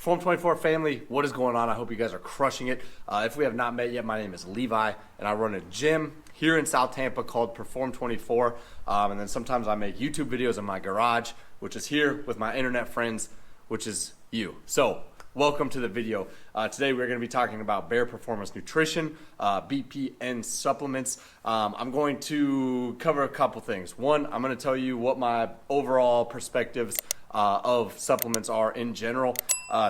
Perform24 family, what is going on? I hope you guys are crushing it. If we have not met yet, my name is Levi, and I run a gym here in South Tampa called Perform24. And then sometimes I make YouTube videos in my garage, which is here with my internet friends, which is you. So welcome to the video. Today we're going to be talking about Bare Performance Nutrition, BPN Supplements. I'm going to cover a couple things. One, I'm going to tell you what my overall perspectives of supplements are in general.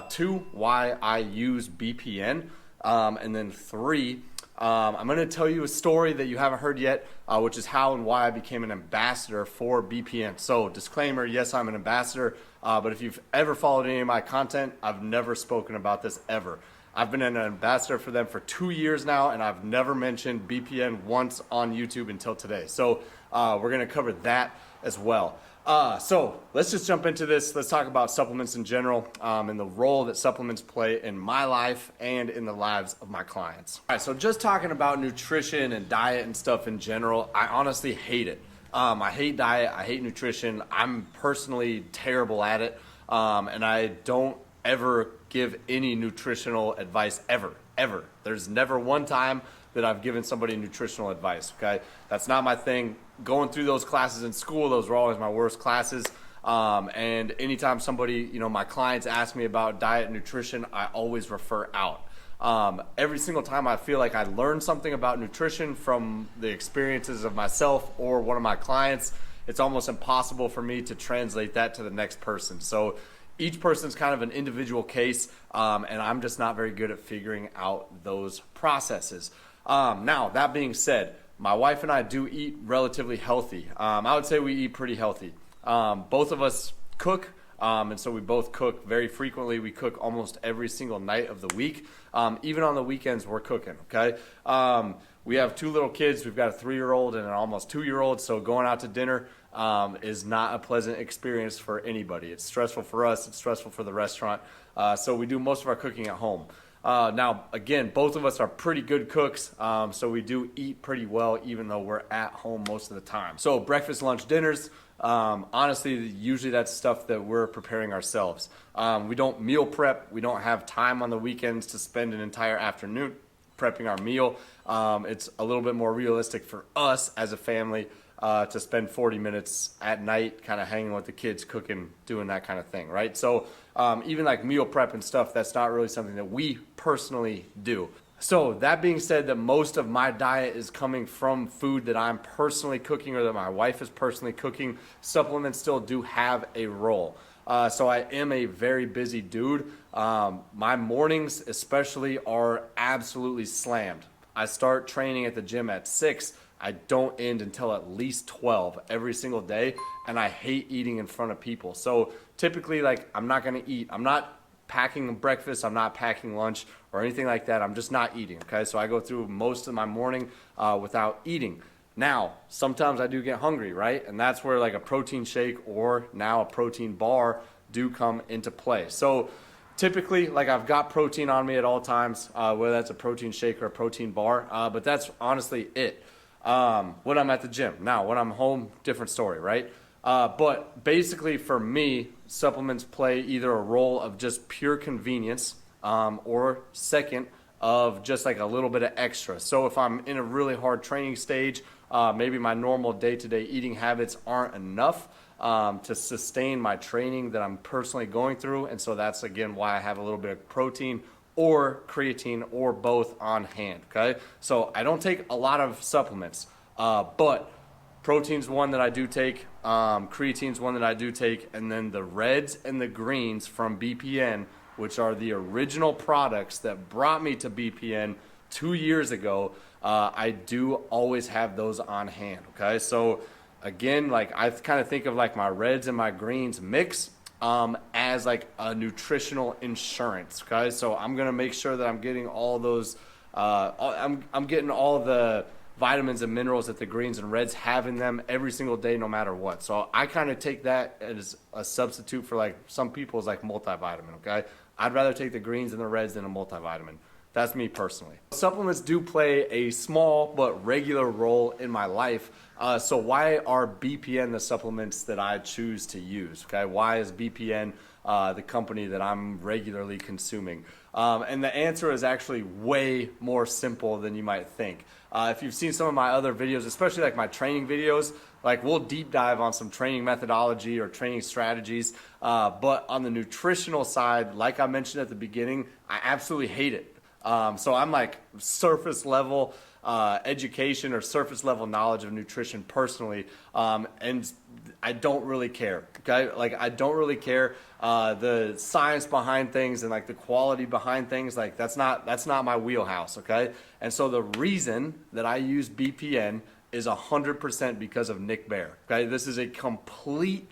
Two, why I use BPN. And then three, I'm going to tell you a story that you haven't heard yet, which is how and why I became an ambassador for BPN. So disclaimer, yes, I'm an ambassador, but if you've ever followed any of my content, I've never spoken about this ever. I've been an ambassador for them for 2 years now, and I've never mentioned BPN once on YouTube until today. So we're going to cover that as well. So let's just jump into this. Let's talk about supplements in general and the role that supplements play in my life and in the lives of my clients. All right, so just talking about nutrition and diet and stuff in general, I honestly hate it. I hate diet, I hate nutrition. I'm personally terrible at it, and I don't ever give any nutritional advice ever. There's never one time that I've given somebody nutritional advice, okay? That's not my thing. Going through those classes in school, those were always my worst classes. And anytime somebody, my clients ask me about diet and nutrition, I always refer out. Every single time I feel like I learned something about nutrition from the experiences of myself or one of my clients, it's almost impossible for me to translate that to the next person. So each person's kind of an individual case, and I'm just not very good at figuring out those processes. Now, that being said, my wife and I do eat relatively healthy. I would say we eat pretty healthy. Both of us cook, and so we both cook very frequently. We cook almost every single night of the week. Even on the weekends, we're cooking, okay? We have 2 little kids. We've got a 3-year-old and an almost 2-year-old, so going out to dinner is not a pleasant experience for anybody. It's stressful for us. It's stressful for the restaurant. So we do most of our cooking at home. Now, again, both of us are pretty good cooks, so we do eat pretty well even though we're at home most of the time. So breakfast, lunch, dinners, honestly, usually that's stuff that we're preparing ourselves. We don't meal prep. We don't have time on the weekends to spend an entire afternoon prepping our meal. It's a little bit more realistic for us as a family to spend 40 minutes at night kind of hanging with the kids, cooking, doing that kind of thing, right? So even like meal prep and stuff, that's not really something that we personally do. So that being said, that most of my diet is coming from food that I'm personally cooking or that my wife is personally cooking. Supplements still do have a role. So I am a very busy dude. My mornings especially are absolutely slammed. I start training at the gym at 6. I don't end until at least 12 every single day, and I hate eating in front of people. So typically, I'm not gonna eat. I'm not packing breakfast, I'm not packing lunch or anything like that. I'm just not eating, okay? So I go through most of my morning without eating. Now, sometimes I do get hungry, right? And that's where a protein shake or now a protein bar do come into play. So typically, I've got protein on me at all times, whether that's a protein shake or a protein bar, but that's honestly it. When I'm at the gym. Now, when I'm home, different story, right? But basically for me, supplements play either a role of just pure convenience, or second, of just a little bit of extra. So if I'm in a really hard training stage, maybe my normal day-to-day eating habits aren't enough to sustain my training that I'm personally going through. And so that's, again, why I have a little bit of protein or creatine or both on hand, okay? So I don't take a lot of supplements, but protein's one that I do take, creatine's one that I do take, and then the reds and the greens from BPN, which are the original products that brought me to BPN 2 years ago, I do always have those on hand, okay? So again, I kind of think of my reds and my greens mix as a nutritional insurance, okay? So I'm gonna make sure that I'm getting all those, I'm getting all the vitamins and minerals that the greens and reds have in them every single day, no matter what. So I kind of take that as a substitute for some people's multivitamin, okay? I'd rather take the greens and the reds than a multivitamin. That's me personally. Supplements do play a small but regular role in my life. So why are BPN the supplements that I choose to use? Okay, why is BPN the company that I'm regularly consuming? And the answer is actually way more simple than you might think. If you've seen some of my other videos, especially like my training videos, like we'll deep dive on some training methodology or training strategies. But on the nutritional side, like I mentioned at the beginning, I absolutely hate it. So I'm like surface level education or surface level knowledge of nutrition personally, and I don't really care. Okay, like I don't really care the science behind things and like the quality behind things. Like that's not my wheelhouse. Okay, and so the reason that I use BPN is 100% because of Nick Bare. Okay, this is a complete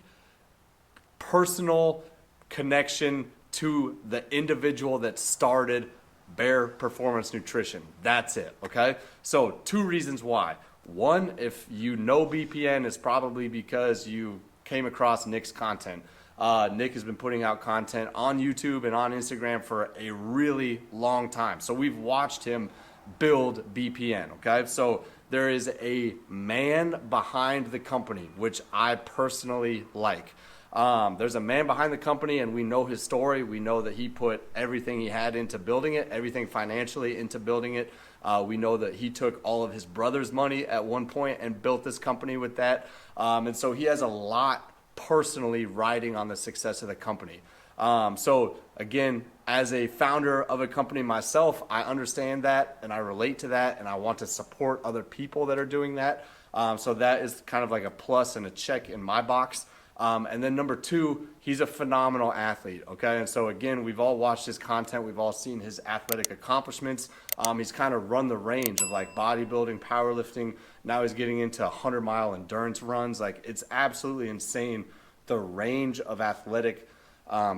personal connection to the individual that started Bare Performance Nutrition. That's it, okay? So 2 reasons why. One, if you know BPN, it's probably because you came across Nick's content. Nick has been putting out content on YouTube and on Instagram for a really long time. So we've watched him build BPN, okay? So there is a man behind the company, which I personally like. There's a man behind the company, and we know his story. We know that he put everything he had into building it, everything financially into building it. We know that he took all of his brother's money at one point and built this company with that. And so he has a lot personally riding on the success of the company. So again, as a founder of a company myself, I understand that and I relate to that, and I want to support other people that are doing that. So that is kind of like a plus and a check in my box. And then number 2, he's a phenomenal athlete, okay? And so again, we've all watched his content. We've all seen his athletic accomplishments. He's kind of run the range of like bodybuilding, powerlifting. Now he's getting into 100-mile endurance runs. Like it's absolutely insane the range of athletic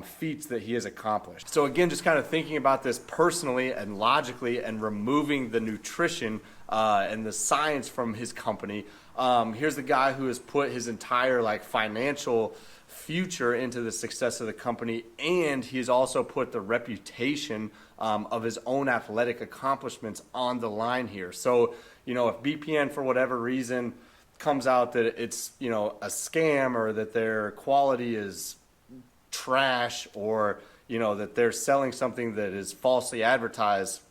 feats that he has accomplished. So again, just kind of thinking about this personally and logically and removing the nutrition and the science from his company. Here's the guy who has put his entire like financial future into the success of the company, and he's also put the reputation of his own athletic accomplishments on the line here. So, you know, if BPN for whatever reason comes out that it's, you know, a scam or that their quality is trash or, you know, that they're selling something that is falsely advertised,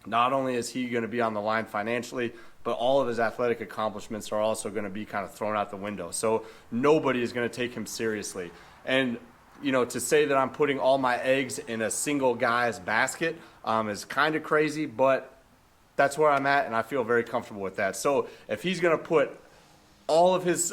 not only is he going to be on the line financially, but all of his athletic accomplishments are also going to be kind of thrown out the window. So nobody is going to take him seriously. And, you know, to say that I'm putting all my eggs in a single guy's basket is kind of crazy, but that's where I'm at, and I feel very comfortable with that. So if he's going to put all of his,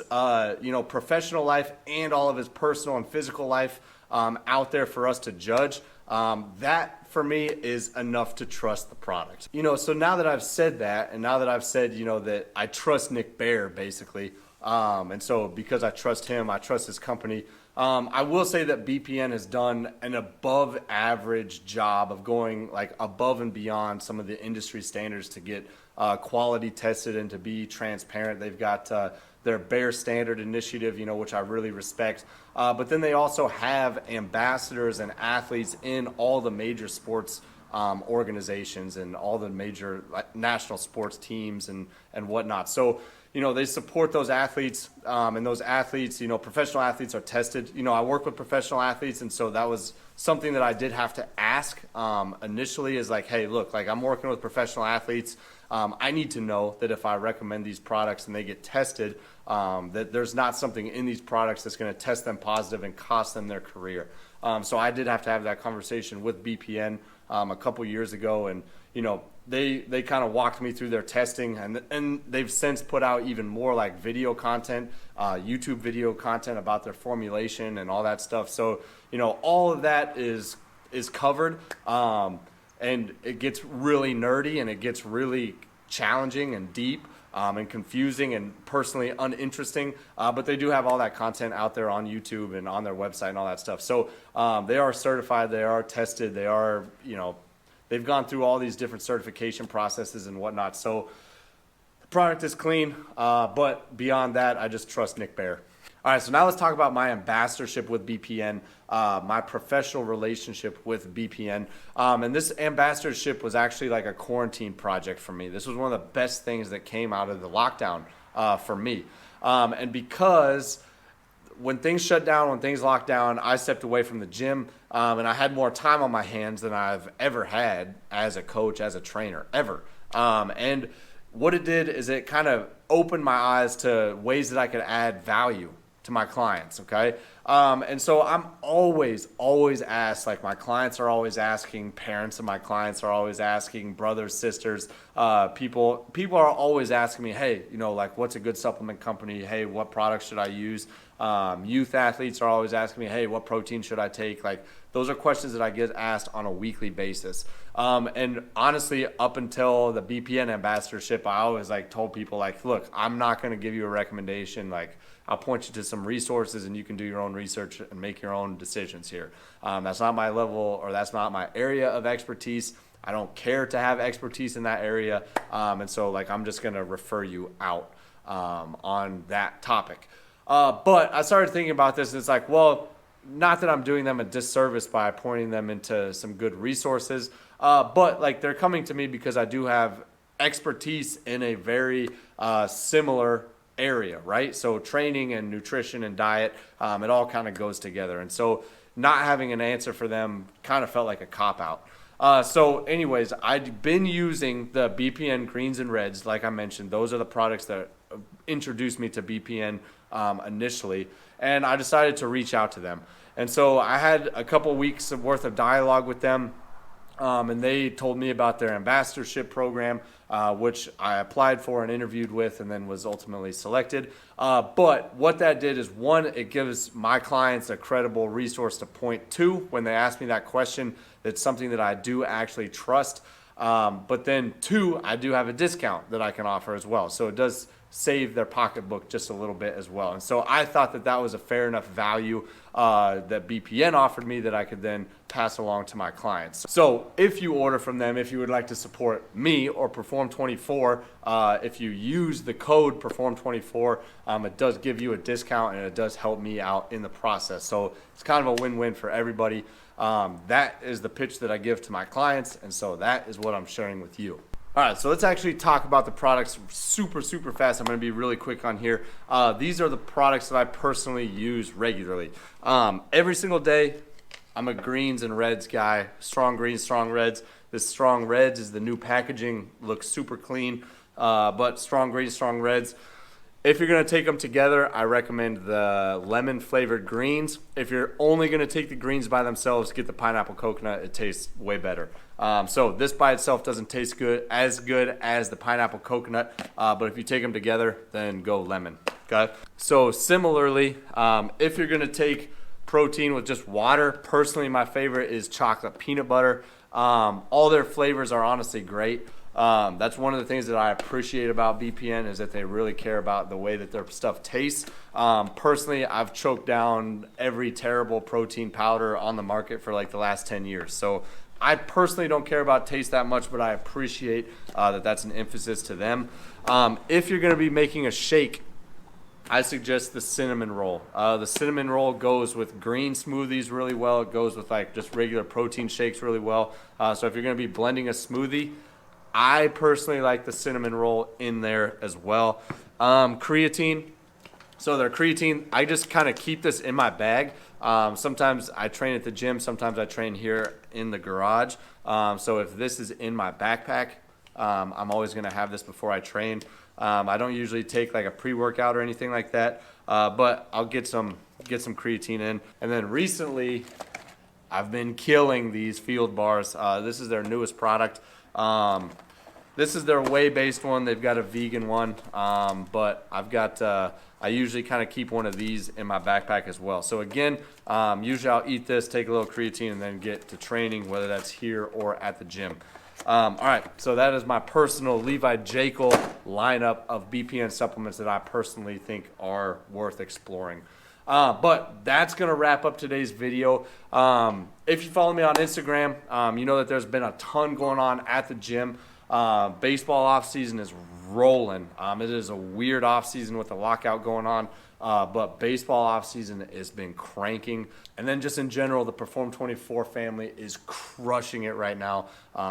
you know, professional life and all of his personal and physical life out there for us to judge, that for me is enough to trust the product. You know, so now that I've said that, and now that I've said, you know, that I trust Nick Bare basically, and so because I trust him, I trust his company, I will say that BPN has done an above average job of going like above and beyond some of the industry standards to get quality tested and to be transparent. They've got their Bare Standard initiative, you know, which I really respect. But then they also have ambassadors and athletes in all the major sports organizations and all the major national sports teams and whatnot. So, you know, they support those athletes, and those athletes, you know, professional athletes are tested. You know, I work with professional athletes, and so that was something that I did have to ask initially is like, hey, look, like I'm working with professional athletes. I need to know that if I recommend these products and they get tested, that there's not something in these products that's going to test them positive and cost them their career. So I did have to have that conversation with BPN a couple years ago, and you know, they kind of walked me through their testing, and they've since put out even more like video content, YouTube video content about their formulation and all that stuff. So you know, all of that is covered, and it gets really nerdy and it gets really challenging and deep. And confusing and personally uninteresting, but they do have all that content out there on YouTube and on their website and all that stuff. So they are certified, they are tested, they are, you know, they've gone through all these different certification processes and whatnot. So the product is clean, but beyond that, I just trust Nick Bare. All right, so now let's talk about my ambassadorship with BPN, my professional relationship with BPN. And this ambassadorship was actually like a quarantine project for me. This was one of the best things that came out of the lockdown for me. And because when things shut down, when things locked down, I stepped away from the gym, and I had more time on my hands than I've ever had as a coach, as a trainer, ever. And what it did is it kind of opened my eyes to ways that I could add value to my clients, okay? And so I'm always asked, like my clients are always asking, parents of my clients are always asking, brothers, sisters, people are always asking me, hey, you know, like what's a good supplement company? Hey, what products should I use? Youth athletes are always asking me, hey, what protein should I take? Like those are questions that I get asked on a weekly basis. And honestly, up until the BPN ambassadorship, I always like told people like, look, I'm not going to give you a recommendation. Like I'll point you to some resources and you can do your own research and make your own decisions here. That's not my level, or that's not my area of expertise. I don't care to have expertise in that area. And so like, I'm just going to refer you out on that topic. But I started thinking about this and it's like, well, not that I'm doing them a disservice by pointing them into some good resources, but like they're coming to me because I do have expertise in a very similar area, right? So training and nutrition and diet, it all kind of goes together. And so not having an answer for them kind of felt like a cop-out. So anyways, I'd been using the BPN greens and reds, like I mentioned. Those are the products that introduced me to BPN initially, and I decided to reach out to them. And so I had a couple weeks worth of dialogue with them, and they told me about their ambassadorship program, which I applied for and interviewed with and then was ultimately selected. But what that did is, one, it gives my clients a credible resource to point to when they ask me that question. That's something that I do actually trust. But then two, I do have a discount that I can offer as well. So it does save their pocketbook just a little bit as well. And so I thought that that was a fair enough value that BPN offered me that I could then pass along to my clients. So if you order from them, if you would like to support me or Perform24, if you use the code Perform24, it does give you a discount and it does help me out in the process. So it's kind of a win-win for everybody. That is the pitch that I give to my clients, and so that is what I'm sharing with you. All right, so let's actually talk about the products super fast. I'm going to be really quick on here. These are the products that I personally use regularly. Every single day, I'm a greens and reds guy. Strong greens, strong reds. This strong reds is the new packaging. Looks super clean, but strong greens, strong reds. If you're going to take them together, I recommend the lemon flavored greens. If you're only going to take the greens by themselves, get the pineapple coconut. It tastes way better. So this by itself doesn't taste good as the pineapple coconut, but if you take them together, then go lemon. Okay. So similarly, if you're going to take protein with just water, personally my favorite is chocolate peanut butter. All their flavors are honestly great. That's one of the things that I appreciate about BPN is that they really care about the way that their stuff tastes. Personally, I've choked down every terrible protein powder on the market for like the last 10 years. So I personally don't care about taste that much, but I appreciate that that's an emphasis to them. If you're going to be making a shake, I suggest the cinnamon roll. The cinnamon roll goes with green smoothies really well. It goes with like just regular protein shakes really well. So if you're going to be blending a smoothie, I personally like the cinnamon roll in there as well. Creatine. So their creatine, I just kind of keep this in my bag. Sometimes I train at the gym. Sometimes I train here in the garage. So if this is in my backpack, I'm always going to have this before I train. I don't usually take like a pre-workout or anything like that, but I'll get some creatine in. And then recently, I've been killing these field bars. This is their newest product. This is their whey-based one. They've got a vegan one, but I've got, I usually kind of keep one of these in my backpack as well. So again, usually I'll eat this, take a little creatine, and then get to training, whether that's here or at the gym. All right, so that is my personal Levi Jaeckel lineup of BPN supplements that I personally think are worth exploring. But that's going to wrap up today's video. If you follow me on Instagram, you know that there's been a ton going on at the gym. Baseball off season is rolling. It is a weird off season with the lockout going on, but baseball off season has been cranking. And then just in general, the Perform24 family is crushing it right now.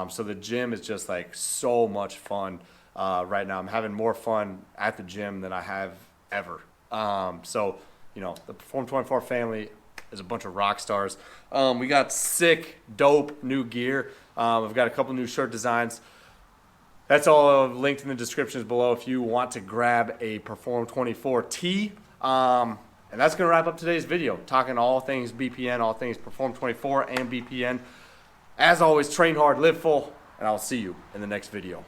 So the gym is just like so much fun right now. I'm having more fun at the gym than I have ever. So you know, the Perform24 family is a bunch of rock stars. We got sick, dope new gear. We've got a couple new shirt designs. That's all linked in the descriptions below if you want to grab a Perform24 tee. And that's going to wrap up today's video, talking all things BPN, all things Perform24 and BPN. As always, train hard, live full, and I'll see you in the next video.